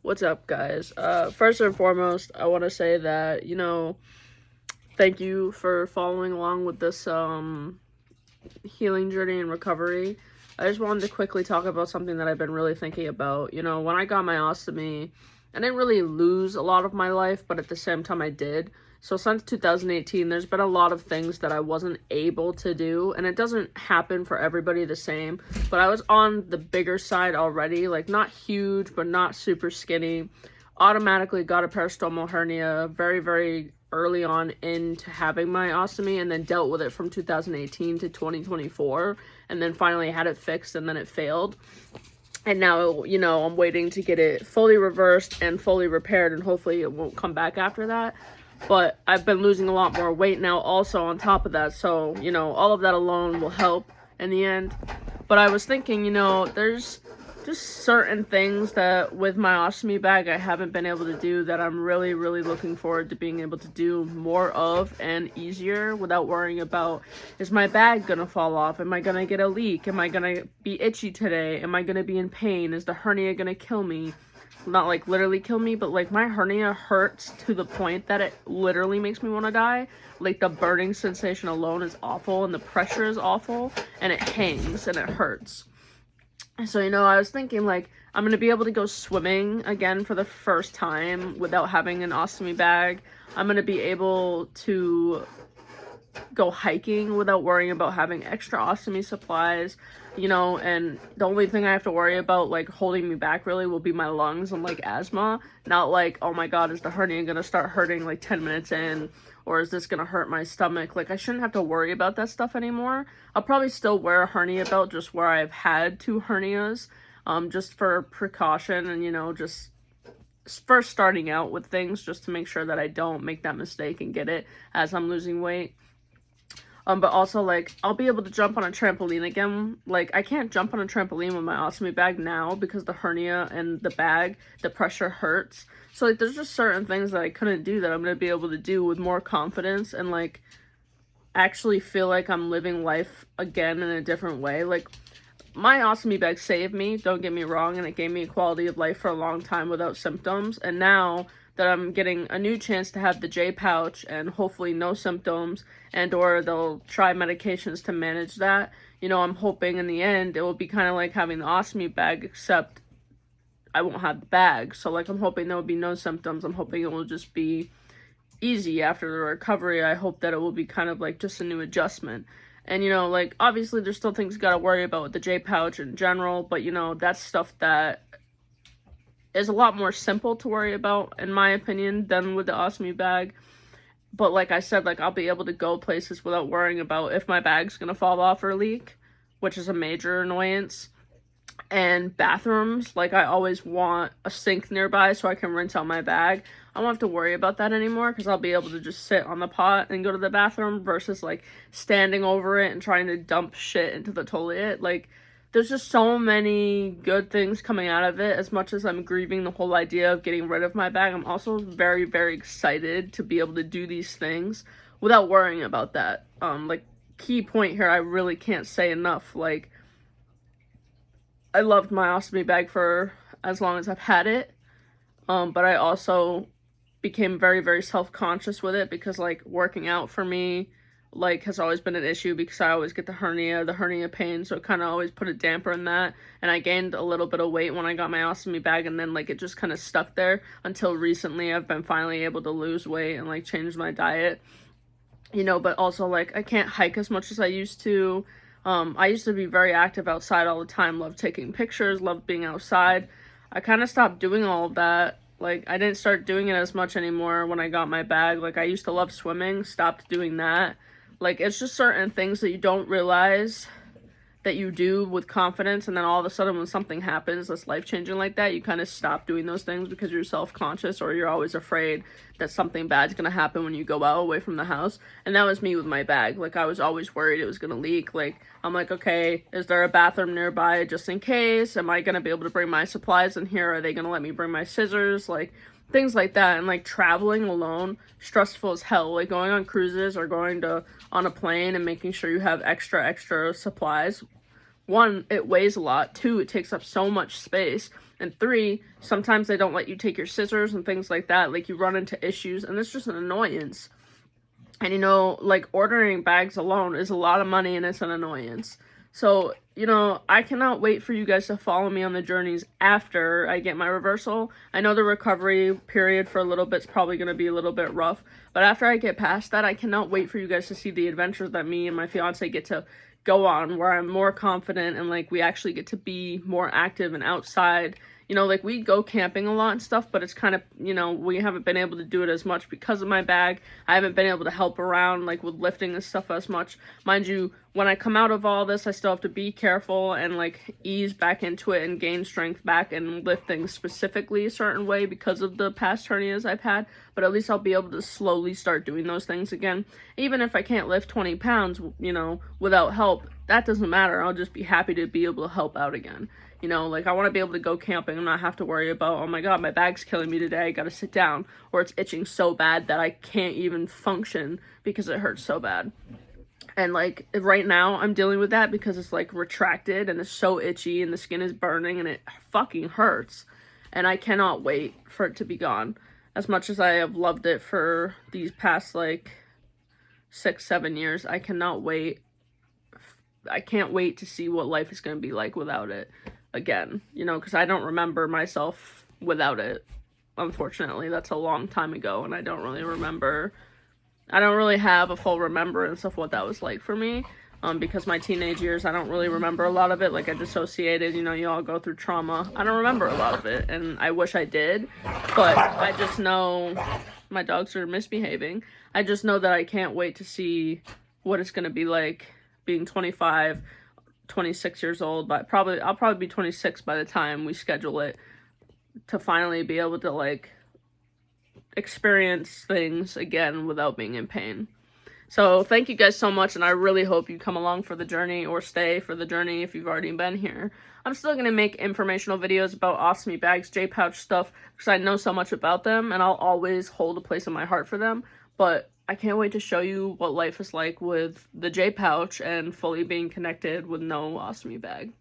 What's up, guys? First and foremost, I want to say that, thank you for following along with this healing journey and recovery. I just wanted to quickly talk about something that I've been really thinking about. When I got my ostomy, I didn't really lose a lot of my life, but at the same time I did. So since 2018, there's been a lot of things that I wasn't able to do, and it doesn't happen for everybody the same, but I was on the bigger side already, like not huge, but not super skinny. Automatically got a peristomal hernia very, very early on into having my ostomy, and then dealt with it from 2018 to 2024, and then finally had it fixed, and then it failed. And now, I'm waiting to get it fully reversed and fully repaired, and hopefully it won't come back after that. But I've been losing a lot more weight now also on top of that, so, all of that alone will help in the end. But I was thinking, there's just certain things that with my ostomy bag I haven't been able to do that I'm really, really looking forward to being able to do more of and easier without worrying about, is my bag gonna fall off? Am I gonna get a leak? Am I gonna be itchy today? Am I gonna be in pain? Is the hernia gonna kill me? Not like literally kill me, but like my hernia hurts to the point that it literally makes me want to die. Like the burning sensation alone is awful, and the pressure is awful, and it hangs and it hurts. So, I was thinking, like, I'm going to be able to go swimming again for the first time without having an ostomy bag. I'm going to be able to go hiking without worrying about having extra ostomy supplies, and the only thing I have to worry about, like, holding me back really will be my lungs and, like, asthma. Not like, oh my god, is the hernia going to start hurting, like, 10 minutes in? Or is this going to hurt my stomach? Like, I shouldn't have to worry about that stuff anymore. I'll probably still wear a hernia belt just where I've had 2 hernias, just for precaution and, just first starting out with things, just to make sure that I don't make that mistake and get it as I'm losing weight. But also, like, I'll be able to jump on a trampoline again. Like, I can't jump on a trampoline with my ostomy bag now because the hernia and the bag, the pressure hurts. So, like, there's just certain things that I couldn't do that I'm going to be able to do with more confidence and, like, actually feel like I'm living life again in a different way. Like, my ostomy bag saved me, don't get me wrong, and it gave me a quality of life for a long time without symptoms. And now that I'm getting a new chance to have the J pouch and hopefully no symptoms, and or they'll try medications to manage that, I'm hoping in the end it will be kind of like having the ostomy bag, except I won't have the bag. So, like, I'm hoping there will be no symptoms. I'm hoping it will just be easy after the recovery. I hope that it will be kind of like just a new adjustment. And, like, obviously there's still things you gotta worry about with the J pouch in general, but, that's stuff that is a lot more simple to worry about, in my opinion, than with the ostomy bag. But like I said, like, I'll be able to go places without worrying about if my bag's gonna fall off or leak, which is a major annoyance. And bathrooms, like, I always want a sink nearby so I can rinse out my bag. I won't have to worry about that anymore because I'll be able to just sit on the pot and go to the bathroom versus, like, standing over it and trying to dump shit into the toilet. Like, there's just so many good things coming out of it. As much as I'm grieving the whole idea of getting rid of my bag, I'm also very, very excited to be able to do these things without worrying about that. Like, key point here, I really can't say enough. Like, I loved my ostomy bag for as long as I've had it, but I also became very, very self-conscious with it because, like, working out for me, like, has always been an issue because I always get the hernia pain, so it kind of always put a damper in that. And I gained a little bit of weight when I got my ostomy bag, and then, like, it just kind of stuck there until recently. I've been finally able to lose weight and, like, change my diet, but also, like, I can't hike as much as I used to. I used to be very active outside all the time, loved taking pictures, loved being outside. I kind of stopped doing all of that. Like, I didn't start doing it as much anymore when I got my bag. Like, I used to love swimming, stopped doing that. Like, it's just certain things that you don't realize that you do with confidence, and then all of a sudden when something happens that's life-changing like that, you kind of stop doing those things because you're self-conscious or you're always afraid that something bad's gonna happen when you go out away from the house. And that was me with my bag. Like, I was always worried it was gonna leak. Like, I'm like, okay, is there a bathroom nearby just in case? Am I gonna be able to bring my supplies in here? Are they gonna let me bring my scissors? Like, things like that. And, like, traveling alone, stressful as hell. Like, going on cruises or going on a plane and making sure you have extra supplies. One, it weighs a lot. Two, it takes up so much space. And 3, sometimes they don't let you take your scissors and things like that. Like, you run into issues, and it's just an annoyance. And, you know, like, ordering bags alone is a lot of money, and it's an annoyance. So, you know, I cannot wait for you guys to follow me on the journeys after I get my reversal. I know the recovery period for a little bit's probably going to be a little bit rough, but after I get past that, I cannot wait for you guys to see the adventures that me and my fiance get to go on, where I'm more confident and, like, we actually get to be more active and outside. You know, like, we go camping a lot and stuff, but it's kind of, you know, we haven't been able to do it as much because of my bag. I haven't been able to help around, like, with lifting and stuff as much. Mind you, when I come out of all this, I still have to be careful and, like, ease back into it and gain strength back and lift things specifically a certain way because of the past hernias I've had. But at least I'll be able to slowly start doing those things again. Even if I can't lift 20 pounds, you know, without help, that doesn't matter. I'll just be happy to be able to help out again. You know, like, I want to be able to go camping and not have to worry about, oh my god, my bag's killing me today, I gotta sit down, or it's itching so bad that I can't even function because it hurts so bad. And, like, right now, I'm dealing with that because it's, like, retracted and it's so itchy and the skin is burning and it fucking hurts. And I cannot wait for it to be gone. As much as I have loved it for these past, like, 6-7 years, I cannot wait. I can't wait to see what life is going to be like without it again, you know, because I don't remember myself without it. Unfortunately, that's a long time ago, and I don't really have a full remembrance of what that was like for me, because my teenage years, I don't really remember a lot of it. Like, I dissociated, you know, you all go through trauma. I don't remember a lot of it, and I wish I did, but I just know my dogs are misbehaving. I just know that I can't wait to see what it's going to be like being 25, 26 years old, but I'll probably be 26 by the time we schedule it, to finally be able to, like, experience things again without being in pain. So thank you guys so much, and I really hope you come along for the journey or stay for the journey if you've already been here. I'm still going to make informational videos about ostomy bags, J-pouch stuff, because I know so much about them, and I'll always hold a place in my heart for them, but I can't wait to show you what life is like with the J-pouch and fully being connected with no ostomy bag.